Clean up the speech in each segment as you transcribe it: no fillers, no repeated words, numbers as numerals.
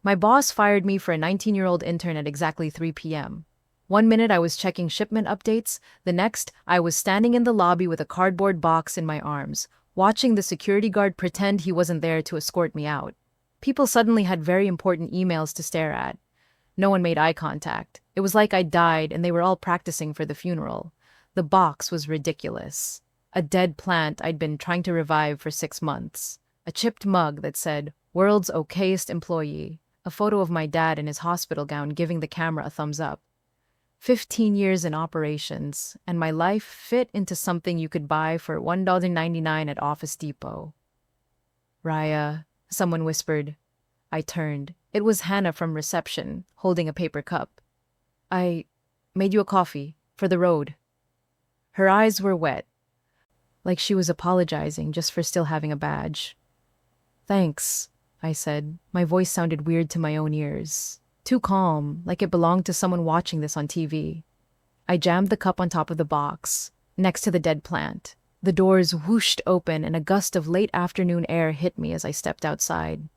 My boss fired me for a 19-year-old intern at exactly 3 p.m. One minute I was checking shipment updates, the next I was standing in the lobby with a cardboard box in my arms, watching the security guard pretend he wasn't there to escort me out. People suddenly had very important emails to stare at. No one made eye contact. It was like I died and they were all practicing for the funeral. The box was ridiculous. A dead plant I'd been trying to revive for 6 months. A chipped mug that said, "World's okayest employee." A photo of my dad in his hospital gown giving the camera a thumbs up. 15 years in operations, and my life fit into something you could buy for $1.99 at Office Depot. "Raya," someone whispered. I turned. It was Hannah from reception, holding a paper cup. "I made you a coffee, for the road." Her eyes were wet, like she was apologizing just for still having a badge. "Thanks," I said. My voice sounded weird to my own ears. Too calm, like it belonged to someone watching this on TV. I jammed the cup on top of the box, next to the dead plant. The doors whooshed open and a gust of late afternoon air hit me as I stepped outside.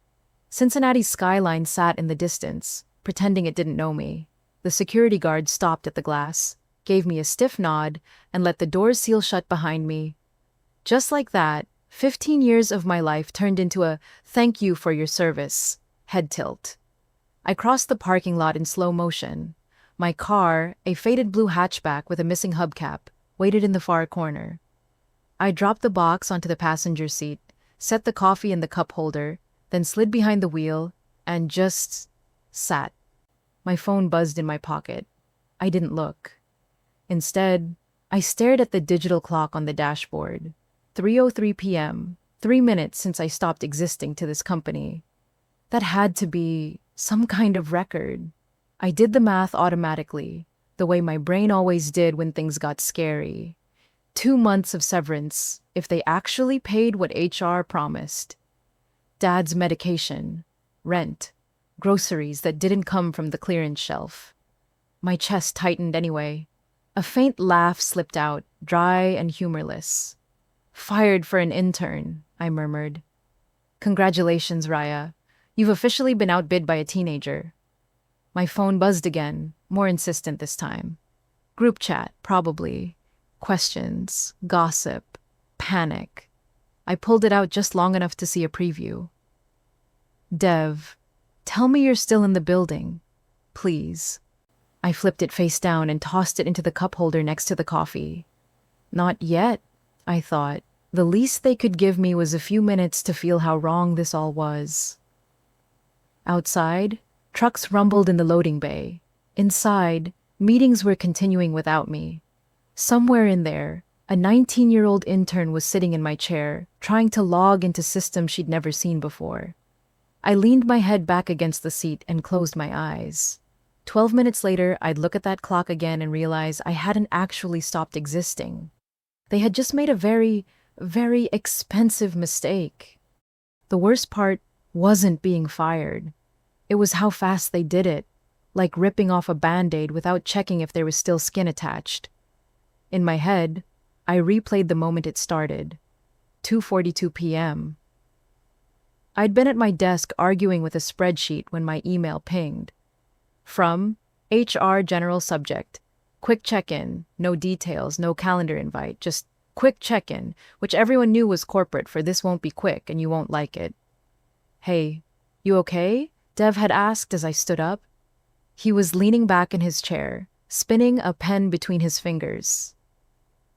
Cincinnati's skyline sat in the distance, pretending it didn't know me. The security guard stopped at the glass, gave me a stiff nod, and let the doors seal shut behind me. Just like that, 15 years of my life turned into a "thank you for your service" head tilt. I crossed the parking lot in slow motion. My car, a faded blue hatchback with a missing hubcap, waited in the far corner. I dropped the box onto the passenger seat, set the coffee in the cup holder, then slid behind the wheel, and just sat. My phone buzzed in my pocket. I didn't look. Instead, I stared at the digital clock on the dashboard. 3:03 p.m., 3 minutes since I stopped existing to this company. That had to be some kind of record. I did the math automatically, the way my brain always did when things got scary. 2 months of severance, if they actually paid what HR promised. Dad's medication, rent, groceries that didn't come from the clearance shelf. My chest tightened anyway. A faint laugh slipped out, dry and humorless. "Fired for an intern," I murmured. "Congratulations, Raya. You've officially been outbid by a teenager." My phone buzzed again, more insistent this time. Group chat, probably. Questions, gossip, panic. I pulled it out just long enough to see a preview. "Dev, tell me you're still in the building. Please." I flipped it face down and tossed it into the cup holder next to the coffee. Not yet, I thought. The least they could give me was a few minutes to feel how wrong this all was. Outside, trucks rumbled in the loading bay. Inside, meetings were continuing without me. Somewhere in there, a 19-year-old intern was sitting in my chair, trying to log into systems she'd never seen before. I leaned my head back against the seat and closed my eyes. 12 minutes later, I'd look at that clock again and realize I hadn't actually stopped existing. They had just made a very, very expensive mistake. The worst part wasn't being fired. It was how fast they did it, like ripping off a Band-Aid without checking if there was still skin attached. In my head, I replayed the moment it started. 2:42 p.m. I'd been at my desk arguing with a spreadsheet when my email pinged. From HR general subject. Quick check-in, no details, no calendar invite, just quick check-in, which everyone knew was corporate for this won't be quick and you won't like it. "Hey, you okay?" Dev had asked as I stood up. He was leaning back in his chair, spinning a pen between his fingers.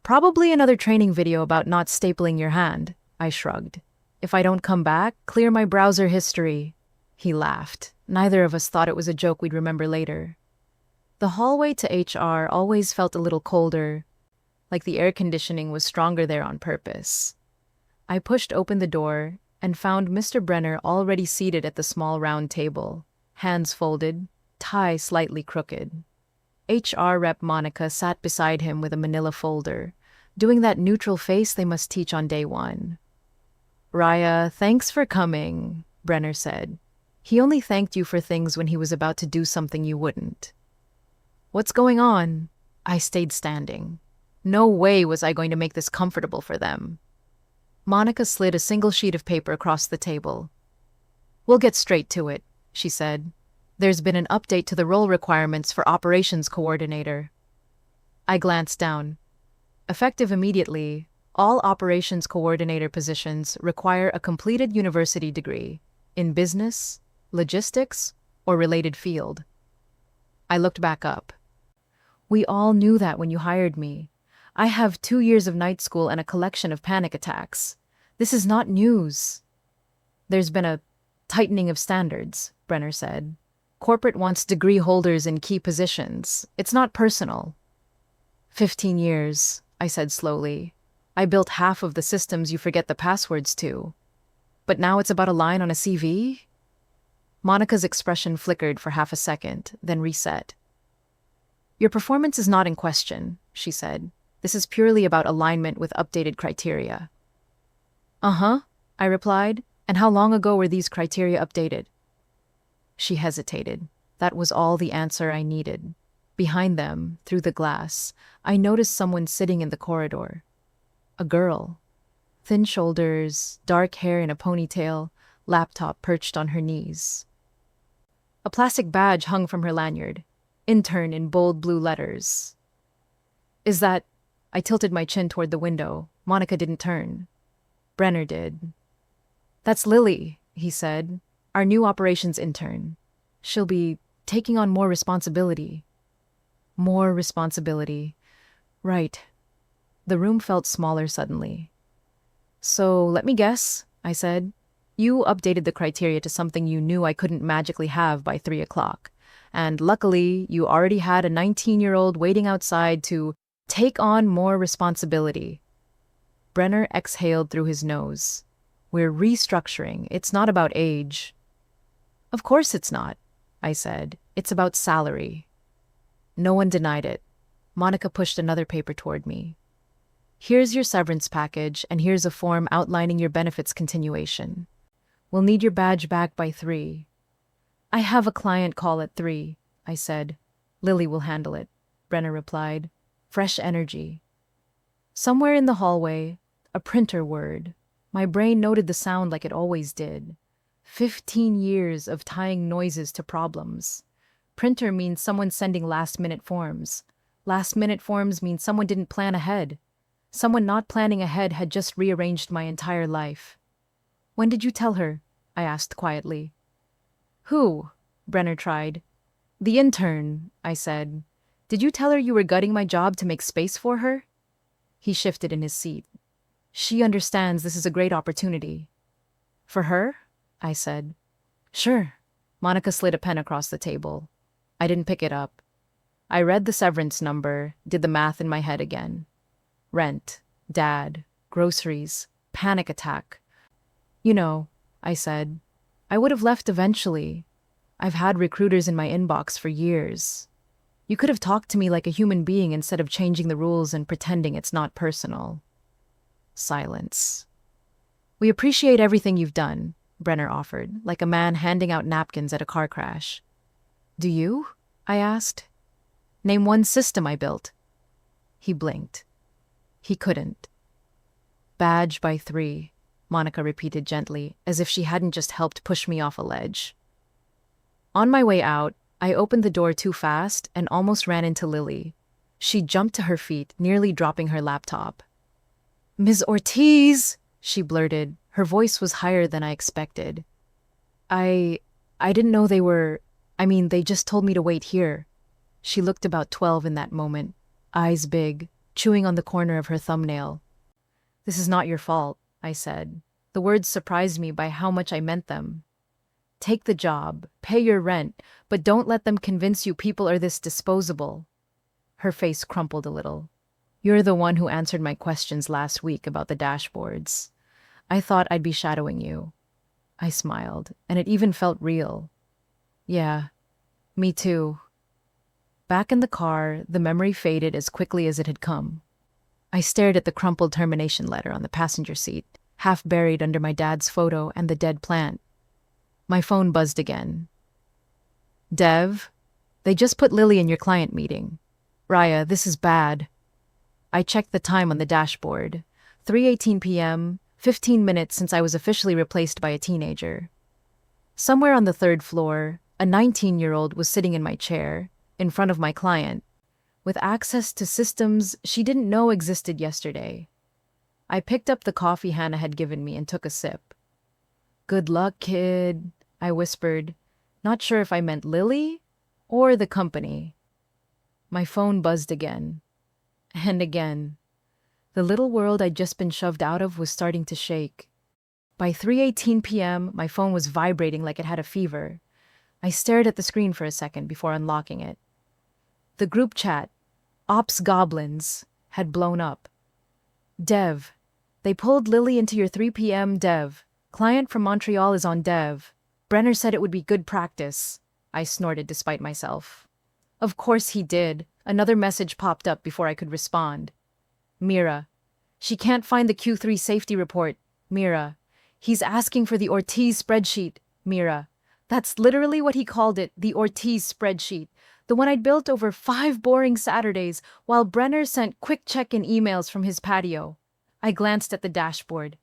"Probably another training video about not stapling your hand," I shrugged. "If I don't come back, clear my browser history." He laughed. Neither of us thought it was a joke we'd remember later. The hallway to HR always felt a little colder, like the air conditioning was stronger there on purpose. I pushed open the door and found Mr. Brenner already seated at the small round table, hands folded, tie slightly crooked. HR rep Monica sat beside him with a manila folder, doing that neutral face they must teach on day one. "Raya, thanks for coming," Brenner said. He only thanked you for things when he was about to do something you wouldn't. "What's going on?" I stayed standing. No way was I going to make this comfortable for them. Monica slid a single sheet of paper across the table. "We'll get straight to it. she said. There's been an update to the role requirements for operations coordinator. I glanced down. Effective immediately, all operations coordinator positions require a completed university degree in business, logistics, or related field. I looked back up. We all knew that when you hired me. I have 2 years of night school and a collection of panic attacks. This is not news. There's been a tightening of standards, Brenner said. Corporate wants degree holders in key positions. It's not personal. 15 years, I said slowly. I built half of the systems you forget the passwords to. But now it's about a line on a CV? Monica's expression flickered for half a second, then reset. Your performance is not in question, she said. This is purely about alignment with updated criteria. Uh-huh, I replied. And how long ago were these criteria updated? She hesitated. That was all the answer I needed. Behind them, through the glass, I noticed someone sitting in the corridor. A girl. Thin shoulders, dark hair in a ponytail, laptop perched on her knees. A plastic badge hung from her lanyard. Intern in bold blue letters. Is that... I tilted my chin toward the window. Monica didn't turn. Brenner did. That's Lily, he said. Our new operations intern. She'll be taking on more responsibility. More responsibility. Right. The room felt smaller suddenly. So, let me guess, I said. You updated the criteria to something you knew I couldn't magically have by 3 o'clock. And luckily, you already had a 19-year-old waiting outside to take on more responsibility. Brenner exhaled through his nose. We're restructuring. It's not about age. Of course it's not, I said. It's about salary. No one denied it. Monica pushed another paper toward me. Here's your severance package, and here's a form outlining your benefits continuation. We'll need your badge back by 3. I have a client call at 3, I said. Lily will handle it, Brenner replied. Fresh energy. Somewhere in the hallway, a printer whirred. My brain noted the sound like it always did. 15 years of tying noises to problems. Printer means someone sending last-minute forms. Last-minute forms mean someone didn't plan ahead. Someone not planning ahead had just rearranged my entire life. When did you tell her? I asked quietly. Who? Brenner tried. The intern, I said. Did you tell her you were gutting my job to make space for her? He shifted in his seat. She understands this is a great opportunity. For her? I said. Sure. Monica slid a pen across the table. I didn't pick it up. I read the severance number, did the math in my head again. Rent, dad, groceries, panic attack. You know, I said, I would have left eventually. I've had recruiters in my inbox for years. You could have talked to me like a human being instead of changing the rules and pretending it's not personal. Silence. We appreciate everything you've done, Brenner offered, like a man handing out napkins at a car crash. Do you? I asked. Name one system I built. He blinked. He couldn't. Badge by 3, Monica repeated gently, as if she hadn't just helped push me off a ledge. On my way out, I opened the door too fast and almost ran into Lily. She jumped to her feet, nearly dropping her laptop. Ms. Ortiz, she blurted. Her voice was higher than I expected. I didn't know they just told me to wait here. She looked about 12 in that moment, eyes big, chewing on the corner of her thumbnail. This is not your fault, I said. The words surprised me by how much I meant them. Take the job, pay your rent, but don't let them convince you people are this disposable. Her face crumpled a little. You're the one who answered my questions last week about the dashboards. I thought I'd be shadowing you. I smiled, and it even felt real. Yeah, me too. Back in the car, the memory faded as quickly as it had come. I stared at the crumpled termination letter on the passenger seat, half buried under my dad's photo and the dead plant. My phone buzzed again. Dev, they just put Lily in your client meeting. Raya, this is bad. I checked the time on the dashboard. 3:18 p.m., 15 minutes since I was officially replaced by a teenager. Somewhere on the third floor, a 19-year-old was sitting in my chair, in front of my client, with access to systems she didn't know existed yesterday. I picked up the coffee Hannah had given me and took a sip. "Good luck, kid," I whispered, not sure if I meant Lily or the company. My phone buzzed again. And again. The little world I'd just been shoved out of was starting to shake. By 3:18 p.m., my phone was vibrating like it had a fever. I stared at the screen for a second before unlocking it. The group chat, Ops Goblins, had blown up. "Dev, they pulled Lily into your 3 p.m. Dev. Client from Montreal is on Dev. Brenner said it would be good practice." I snorted despite myself. Of course he did. Another message popped up before I could respond. "Mira, she can't find the Q3 safety report. Mira, he's asking for the Ortiz spreadsheet. Mira." That's literally what he called it, the Ortiz spreadsheet. The one I'd built over 5 boring Saturdays while Brenner sent quick check-in emails from his patio. I glanced at the dashboard.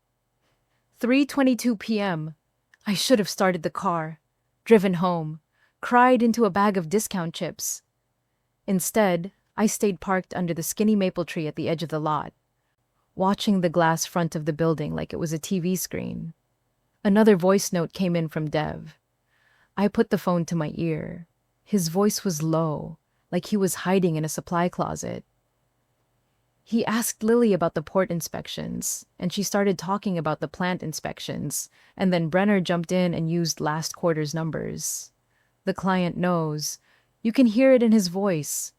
3:22 p.m. I should have started the car, driven home, cried into a bag of discount chips. Instead, I stayed parked under the skinny maple tree at the edge of the lot, watching the glass front of the building like it was a TV screen. Another voice note came in from Dev. I put the phone to my ear. His voice was low, like he was hiding in a supply closet. He asked Lily about the port inspections, and she started talking about the plant inspections, and then Brenner jumped in and used last quarter's numbers. The client knows. You can hear it in his voice.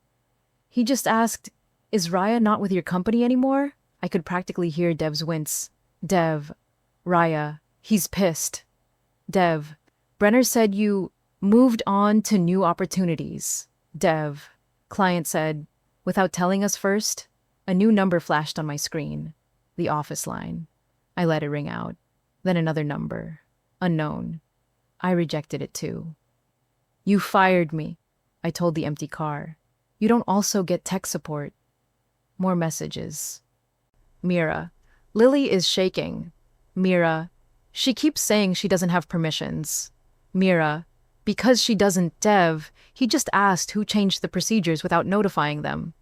He just asked, "Is Raya not with your company anymore?" I could practically hear Dev's wince. "Dev, Raya, he's pissed." "Dev, Brenner said you moved on to new opportunities." "Dev," client said, without telling us first. A new number flashed on my screen. The office line. I let it ring out. Then another number. Unknown. I rejected it too. "You fired me," I told the empty car. "You don't also get tech support." More messages. "Mira, Lily is shaking." "Mira, she keeps saying she doesn't have permissions." "Mira, because she doesn't." "Dev, he just asked who changed the procedures without notifying them."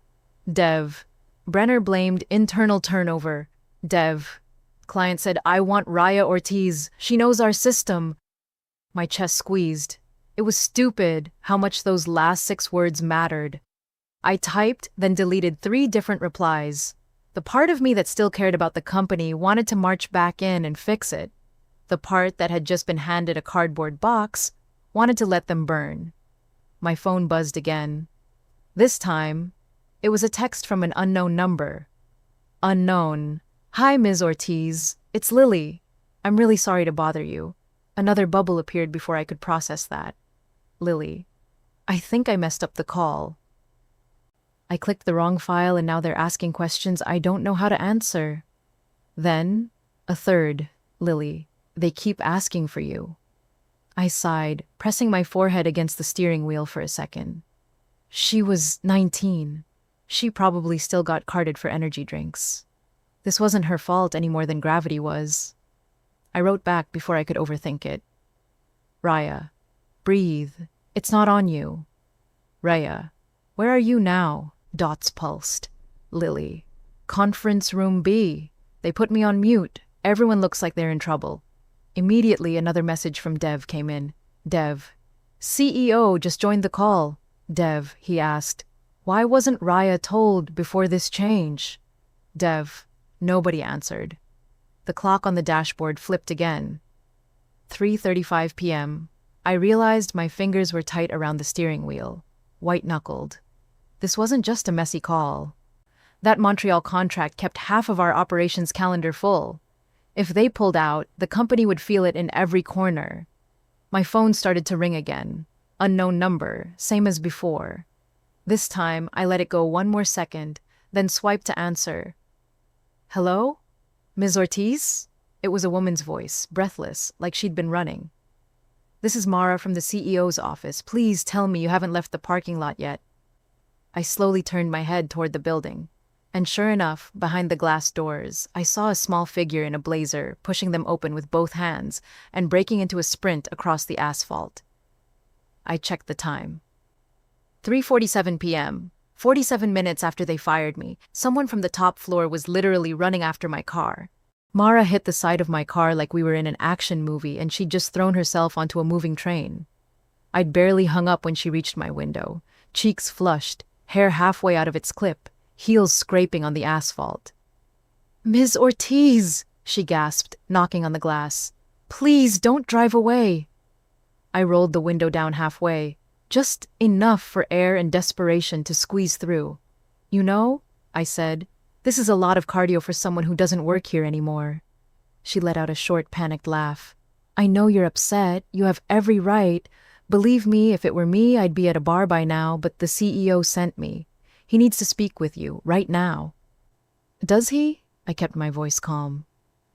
"Dev, Brenner blamed internal turnover." "Dev, client said I want Raya Ortiz. She knows our system." My chest squeezed. It was stupid how much those last 6 words mattered. I typed, then deleted 3 different replies. The part of me that still cared about the company wanted to march back in and fix it. The part that had just been handed a cardboard box wanted to let them burn. My phone buzzed again. This time, it was a text from an unknown number. Unknown. "Hi, Ms. Ortiz. It's Lily. I'm really sorry to bother you." Another bubble appeared before I could process that. Lily. I think I messed up the call. I clicked the wrong file and now they're asking questions I don't know how to answer. Then, a third. Lily. "They keep asking for you." I sighed, pressing my forehead against the steering wheel for a second. She was 19. She probably still got carded for energy drinks. This wasn't her fault any more than gravity was. I wrote back before I could overthink it. "Raya, breathe. It's not on you." "Raya, where are you now?" Dots pulsed. "Lily, conference room B. They put me on mute. Everyone looks like they're in trouble." Immediately, another message from Dev came in. "Dev, CEO just joined the call." "Dev," he asked, "why wasn't Raya told before this change?" "Dev." Nobody answered. The clock on the dashboard flipped again. 3:35 p.m. I realized my fingers were tight around the steering wheel, white-knuckled. This wasn't just a messy call. That Montreal contract kept half of our operations calendar full. If they pulled out, the company would feel it in every corner. My phone started to ring again. Unknown number, same as before. This time, I let it go one more second, then swiped to answer. "Hello? Ms. Ortiz?" It was a woman's voice, breathless, like she'd been running. "This is Mara from the CEO's office. Please tell me you haven't left the parking lot yet." I slowly turned my head toward the building. And sure enough, behind the glass doors, I saw a small figure in a blazer pushing them open with both hands and breaking into a sprint across the asphalt. I checked the time. 3:47 p.m. 47 minutes after they fired me, someone from the top floor was literally running after my car. Mara hit the side of my car like we were in an action movie and she'd just thrown herself onto a moving train. I'd barely hung up when she reached my window, cheeks flushed, hair halfway out of its clip, heels scraping on the asphalt. "Ms. Ortiz," she gasped, knocking on the glass. "Please don't drive away." I rolled the window down halfway, just enough for air and desperation to squeeze through. "You know," I said, "this is a lot of cardio for someone who doesn't work here anymore." She let out a short, panicked laugh. "I know you're upset. You have every right. Believe me, if it were me, I'd be at a bar by now, but the CEO sent me. He needs to speak with you, right now." "Does he?" I kept my voice calm.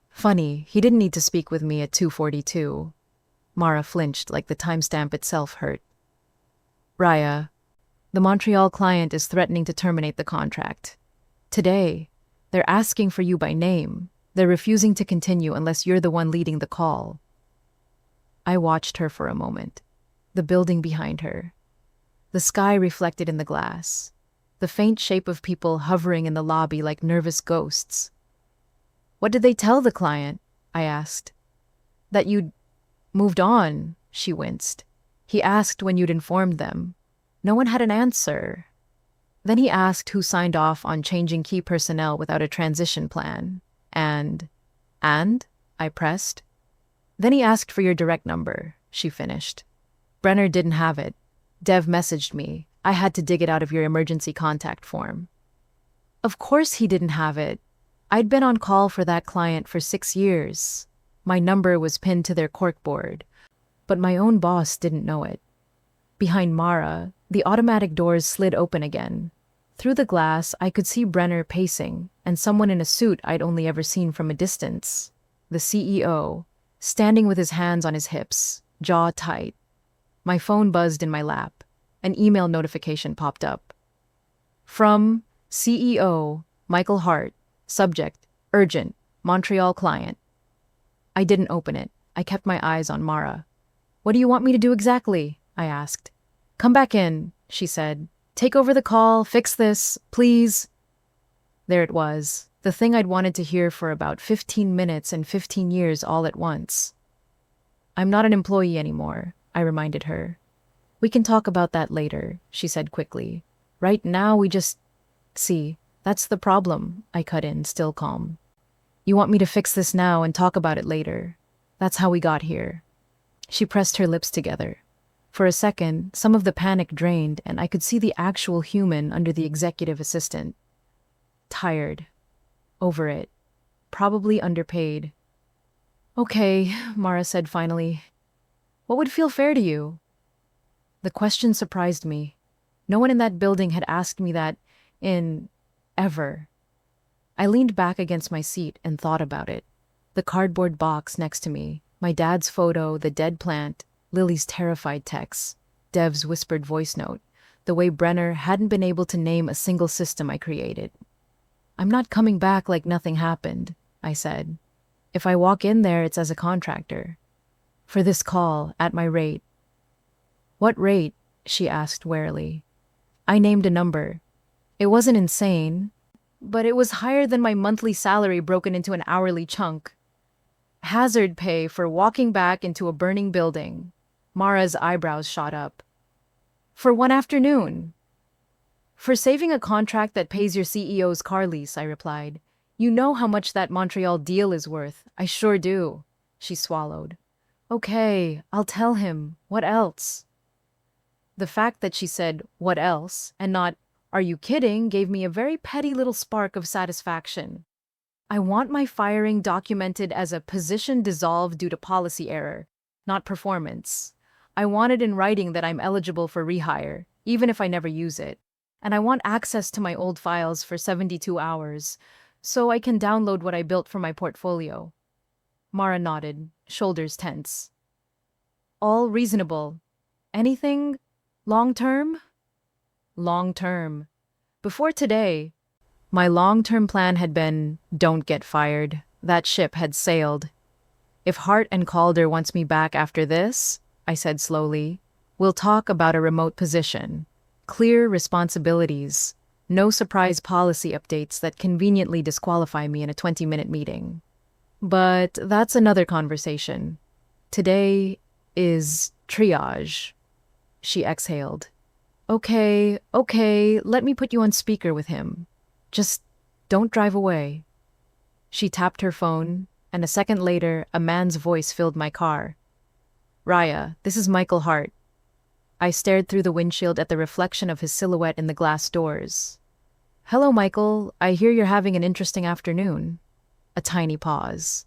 Funny, he didn't need to speak with me at 2:42. Mara flinched like the timestamp itself hurt. "Raya, the Montreal client is threatening to terminate the contract. Today, they're asking for you by name. They're refusing to continue unless you're the one leading the call." I watched her for a moment. The building behind her. The sky reflected in the glass. The faint shape of people hovering in the lobby like nervous ghosts. "What did they tell the client?" I asked. "That you'd moved on," she winced. "He asked when you'd informed them. No one had an answer. Then he asked who signed off on changing key personnel without a transition plan. And? I pressed. "Then he asked for your direct number," she finished. "Brenner didn't have it. Dev messaged me. I had to dig it out of your emergency contact form." Of course he didn't have it. I'd been on call for that client for 6 years. My number was pinned to their corkboard, but my own boss didn't know it. Behind Mara, the automatic doors slid open again. Through the glass, I could see Brenner pacing, and someone in a suit I'd only ever seen from a distance. The CEO, standing with his hands on his hips, jaw tight. My phone buzzed in my lap. An email notification popped up. From CEO, Michael Hart. Subject, urgent, Montreal client. I didn't open it. I kept my eyes on Mara. "What do you want me to do exactly?" I asked. "Come back in," she said. "Take over the call, fix this, please." There it was, the thing I'd wanted to hear for about 15 minutes and 15 years all at once. "I'm not an employee anymore," I reminded her. "We can talk about that later," she said quickly. "Right now we just... See, that's the problem," I cut in, still calm. "You want me to fix this now and talk about it later. That's how we got here." She pressed her lips together. For a second, some of the panic drained, and I could see the actual human under the executive assistant. Tired. Over it. Probably underpaid. "Okay," Mara said finally. "What would feel fair to you?" The question surprised me. No one in that building had asked me that ever. I leaned back against my seat and thought about it. The cardboard box next to me, my dad's photo, the dead plant, Lily's terrified text, Dev's whispered voice note, the way Brenner hadn't been able to name a single system I created. "I'm not coming back like nothing happened," I said. "If I walk in there, it's as a contractor. For this call, at my rate." "What rate?" she asked warily. I named a number. It wasn't insane, but it was higher than my monthly salary broken into an hourly chunk. "Hazard pay for walking back into a burning building." Mara's eyebrows shot up. "For one afternoon." "For saving a contract that pays your CEO's car lease," I replied. "You know how much that Montreal deal is worth." "I sure do." She swallowed. "Okay, I'll tell him. What else?" The fact that she said, "What else?" and not, "Are you kidding?" gave me a very petty little spark of satisfaction. I want my firing documented as a position dissolved due to policy error, not performance. I want it in writing that I'm eligible for rehire, even if I never use it. And I want access to my old files for 72 hours, so I can download what I built for my portfolio. Mara nodded, shoulders tense. "All reasonable. Anything long-term?" "Long-term. Before today." My long-term plan had been, don't get fired. That ship had sailed. If Hart and Calder wants me back after this, I said slowly, we'll talk about a remote position, clear responsibilities, no surprise policy updates that conveniently disqualify me in a 20-minute meeting. But that's another conversation. Today is triage. She exhaled. Okay, let me put you on speaker with him. Just don't drive away. She tapped her phone, and a second later, a man's voice filled my car. Raya, this is Michael Hart. I stared through the windshield at the reflection of his silhouette in the glass doors. Hello, Michael. I hear you're having an interesting afternoon. A tiny pause.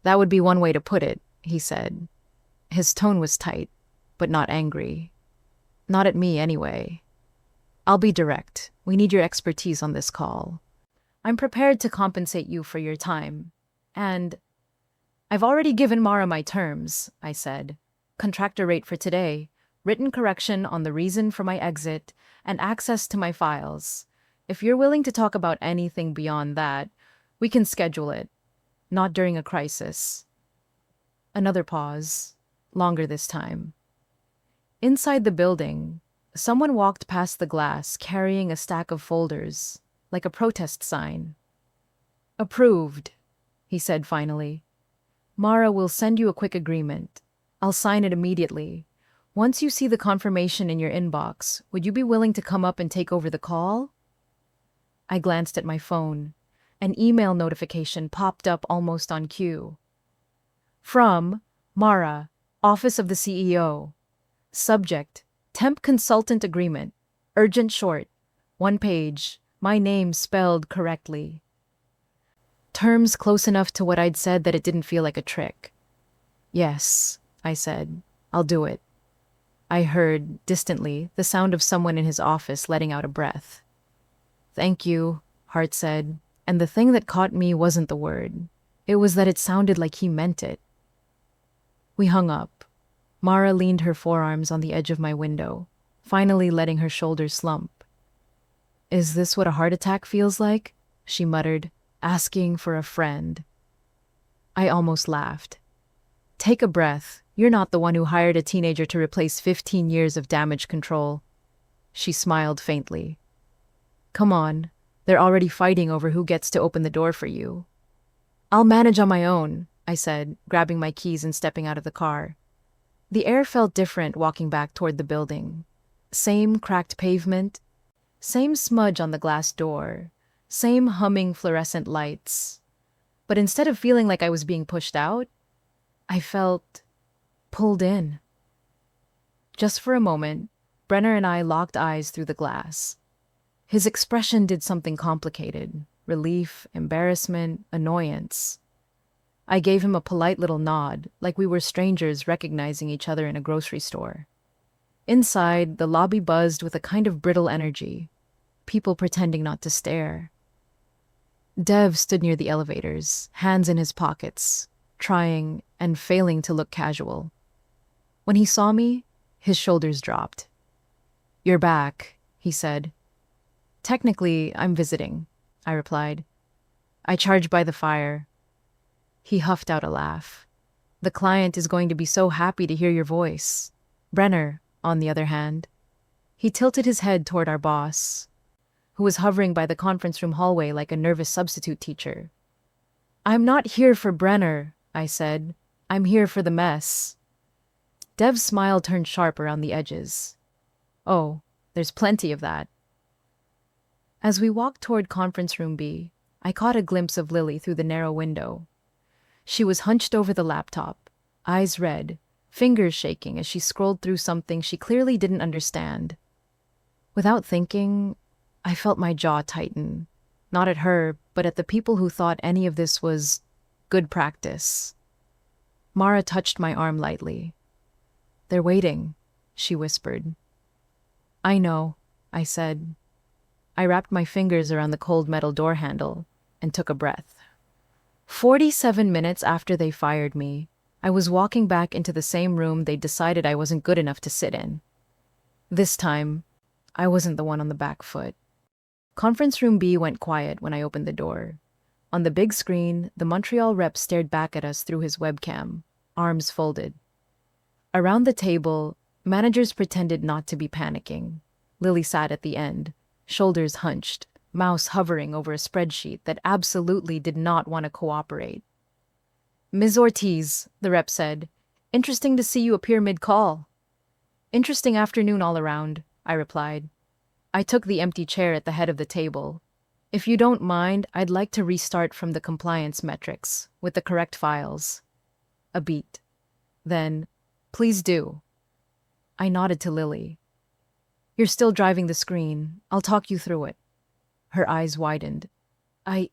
That would be one way to put it, he said. His tone was tight, but not angry. Not at me, anyway. I'll be direct. We need your expertise on this call. I'm prepared to compensate you for your time. And I've already given Mara my terms, I said. Contractor rate for today, written correction on the reason for my exit, and access to my files. If you're willing to talk about anything beyond that, we can schedule it. Not during a crisis. Another pause, longer this time. Inside the building, someone walked past the glass carrying a stack of folders, like a protest sign. Approved, he said finally. Mara will send you a quick agreement. I'll sign it immediately. Once you see the confirmation in your inbox, would you be willing to come up and take over the call? I glanced at my phone. An email notification popped up almost on cue. From Mara, Office of the CEO. Subject, Temp Consultant Agreement. Urgent short. 1 page. My name spelled correctly. Terms close enough to what I'd said that it didn't feel like a trick. Yes, I said. I'll do it. I heard, distantly, the sound of someone in his office letting out a breath. Thank you, Hart said, and the thing that caught me wasn't the word. It was that it sounded like he meant it. We hung up. Mara leaned her forearms on the edge of my window, finally letting her shoulders slump. Is this what a heart attack feels like? She muttered, asking for a friend. I almost laughed. Take a breath. You're not the one who hired a teenager to replace 15 years of damage control. She smiled faintly. Come on, they're already fighting over who gets to open the door for you. I'll manage on my own, I said, grabbing my keys and stepping out of the car. The air felt different walking back toward the building. Same cracked pavement, same smudge on the glass door, same humming fluorescent lights. But instead of feeling like I was being pushed out, I felt pulled in. Just for a moment, Brenner and I locked eyes through the glass. His expression did something complicated. Relief, embarrassment, annoyance. I gave him a polite little nod, like we were strangers recognizing each other in a grocery store. Inside, the lobby buzzed with a kind of brittle energy, people pretending not to stare. Dev stood near the elevators, hands in his pockets, trying and failing to look casual. When he saw me, his shoulders dropped. You're back, he said. Technically, I'm visiting, I replied. I charge by the fire. He huffed out a laugh. The client is going to be so happy to hear your voice. Brenner, on the other hand. He tilted his head toward our boss, who was hovering by the conference room hallway like a nervous substitute teacher. I'm not here for Brenner, I said. I'm here for the mess. Dev's smile turned sharp around the edges. Oh, there's plenty of that. As we walked toward conference room B, I caught a glimpse of Lily through the narrow window. She was hunched over the laptop, eyes red, fingers shaking as she scrolled through something she clearly didn't understand. Without thinking, I felt my jaw tighten, not at her, but at the people who thought any of this was good practice. Mara touched my arm lightly. They're waiting, she whispered. I know, I said. I wrapped my fingers around the cold metal door handle and took a breath. 47 minutes after they fired me, I was walking back into the same room they'd decided I wasn't good enough to sit in. This time, I wasn't the one on the back foot. Conference room B went quiet when I opened the door. On the big screen, the Montreal rep stared back at us through his webcam, arms folded. Around the table, managers pretended not to be panicking. Lily sat at the end, shoulders hunched, mouse hovering over a spreadsheet that absolutely did not want to cooperate. "Ms. Ortiz," the rep said, "interesting to see you appear mid-call." "Interesting afternoon all around," I replied. I took the empty chair at the head of the table. "If you don't mind, I'd like to restart from the compliance metrics, with the correct files." A beat. Then, "Please do." I nodded to Lily. "You're still driving the screen. I'll talk you through it." Her eyes widened. I,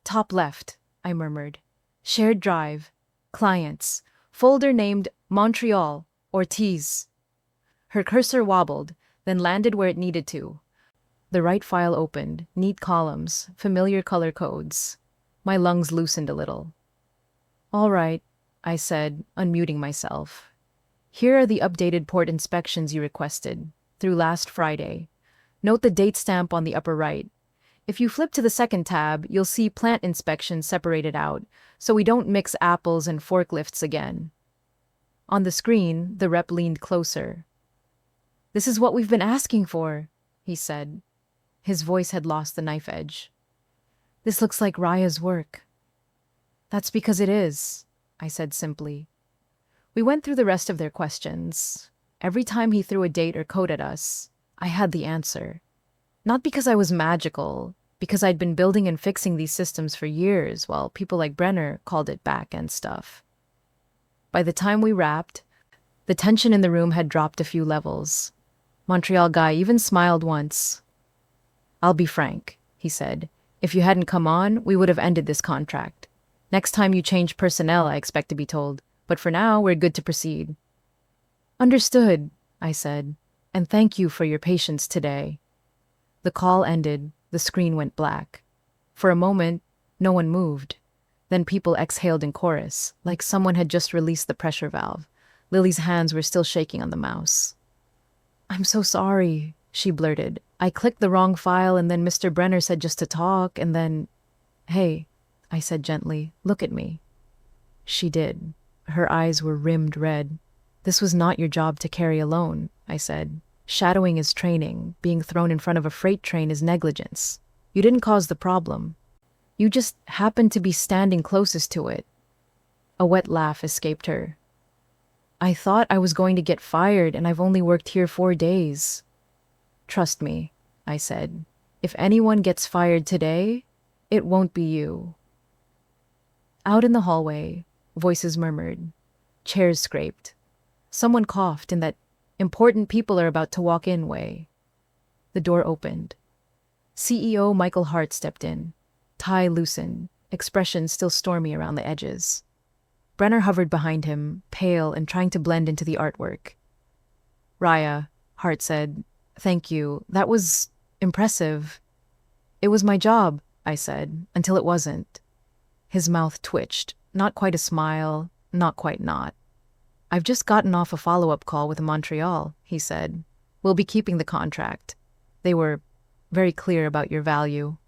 top left," I murmured. "Shared drive. Clients. Folder named Montreal, Ortiz." Her cursor wobbled, then landed where it needed to. The right file opened, neat columns, familiar color codes. My lungs loosened a little. "All right," I said, unmuting myself. "Here are the updated port inspections you requested, through last Friday. Note the date stamp on the upper right. If you flip to the second tab, you'll see plant inspections separated out, so we don't mix apples and forklifts again." On the screen, the rep leaned closer. "This is what we've been asking for," he said. His voice had lost the knife edge. "This looks like Raya's work." "That's because it is," I said simply. We went through the rest of their questions. Every time he threw a date or code at us, I had the answer. Not because I was magical, because I'd been building and fixing these systems for years, while people like Brenner called it back-end stuff. By the time we wrapped, the tension in the room had dropped a few levels. Montreal guy even smiled once. "I'll be frank," he said. "If you hadn't come on, we would have ended this contract. Next time you change personnel, I expect to be told. But for now, we're good to proceed." "Understood," I said. "And thank you for your patience today." The call ended. The screen went black. For a moment, no one moved. Then people exhaled in chorus, like someone had just released the pressure valve. Lily's hands were still shaking on the mouse. "I'm so sorry," she blurted. "I clicked the wrong file and then Mr. Brenner said just to talk and then—" "Hey," I said gently, "look at me." She did. Her eyes were rimmed red. "This was not your job to carry alone," I said. "Shadowing is training. Being thrown in front of a freight train is negligence. You didn't cause the problem. You just happened to be standing closest to it." A wet laugh escaped her. "I thought I was going to get fired and I've only worked here 4 days." "Trust me," I said. "If anyone gets fired today, it won't be you." Out in the hallway, voices murmured. Chairs scraped. Someone coughed in that important people are about to walk in way. The door opened. CEO Michael Hart stepped in. Tie loosened, expression still stormy around the edges. Brenner hovered behind him, pale and trying to blend into the artwork. "Raya," Hart said, "thank you. That was impressive." "It was my job," I said, "until it wasn't." His mouth twitched, not quite a smile, not quite not. "I've just gotten off a follow-up call with Montreal," he said. "We'll be keeping the contract. They were very clear about your value."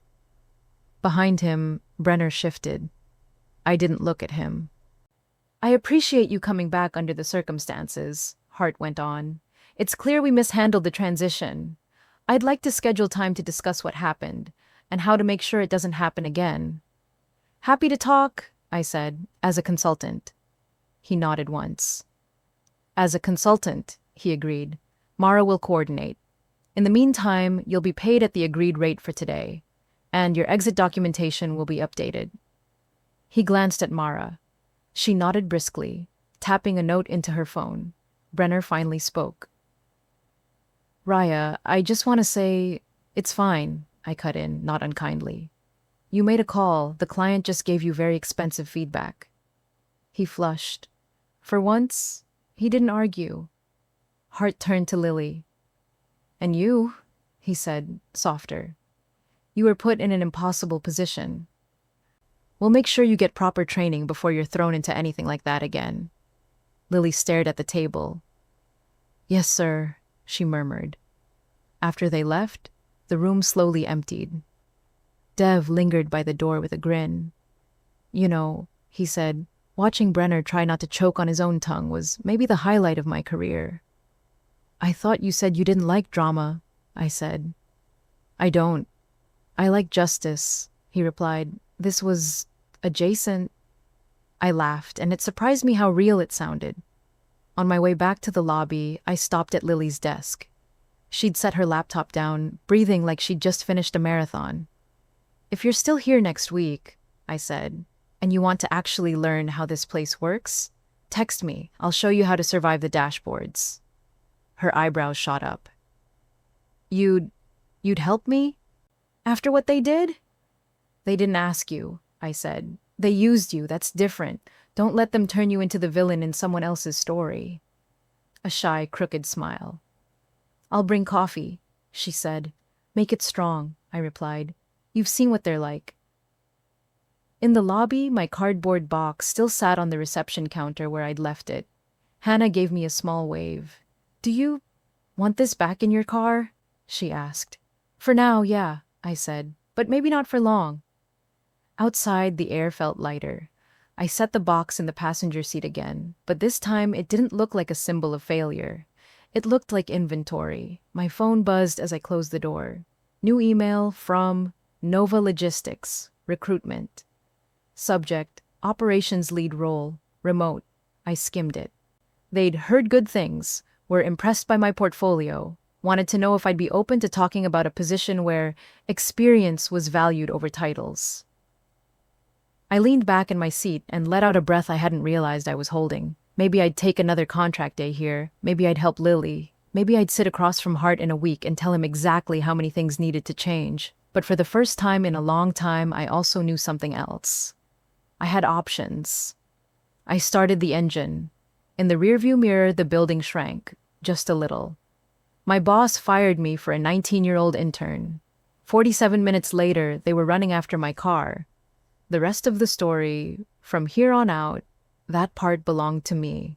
Behind him, Brenner shifted. I didn't look at him. "I appreciate you coming back under the circumstances," Hart went on. "It's clear we mishandled the transition. I'd like to schedule time to discuss what happened, and how to make sure it doesn't happen again." "Happy to talk," I said, "as a consultant." He nodded once. "As a consultant," he agreed. "Mara will coordinate. In the meantime, you'll be paid at the agreed rate for today, and your exit documentation will be updated." He glanced at Mara. She nodded briskly, tapping a note into her phone. Brenner finally spoke. "Raya, I just want to say, it's fine," I cut in, not unkindly. "You made a call. The client just gave you very expensive feedback." He flushed. For once, he didn't argue. Hart turned to Lily. "And you," he said, softer. "You were put in an impossible position. We'll make sure you get proper training before you're thrown into anything like that again." Lily stared at the table. "Yes, sir," she murmured. After they left, The room slowly emptied. Dev lingered by the door with a grin. You know, he said, watching Brenner try not to choke on his own tongue was maybe the highlight of my career. I thought you said you didn't like drama, I said. I don't. I like justice, he replied. This was adjacent. I laughed, and it surprised me how real it sounded. On my way back to the lobby, I stopped at Lily's desk. She'd set her laptop down, breathing like she'd just finished a marathon. If you're still here next week, I said, and you want to actually learn how this place works, text me. I'll show you how to survive the dashboards. Her eyebrows shot up. You'd help me? After what they did? They didn't ask you, I said. They used you, that's different. Don't let them turn you into the villain in someone else's story. A shy, crooked smile. I'll bring coffee, she said. Make it strong, I replied. You've seen what they're like. In the lobby, my cardboard box still sat on the reception counter where I'd left it. Hannah gave me a small wave. Do you want this back in your car? She asked. For now, yeah, I said, but maybe not for long. Outside, the air felt lighter. I set the box in the passenger seat again, but this time it didn't look like a symbol of failure. It looked like inventory. My phone buzzed as I closed the door. New email from Nova Logistics, recruitment. Subject, operations lead role, remote. I skimmed it. They'd heard good things, were impressed by my portfolio, wanted to know if I'd be open to talking about a position where experience was valued over titles. I leaned back in my seat and let out a breath I hadn't realized I was holding. Maybe I'd take another contract day here. Maybe I'd help Lily. Maybe I'd sit across from Hart in a week and tell him exactly how many things needed to change. But for the first time in a long time, I also knew something else. I had options. I started the engine. In the rearview mirror, the building shrank, just a little. My boss fired me for a 19-year-old intern. 47 minutes later, they were running after my car. The rest of the story, from here on out, that part belonged to me.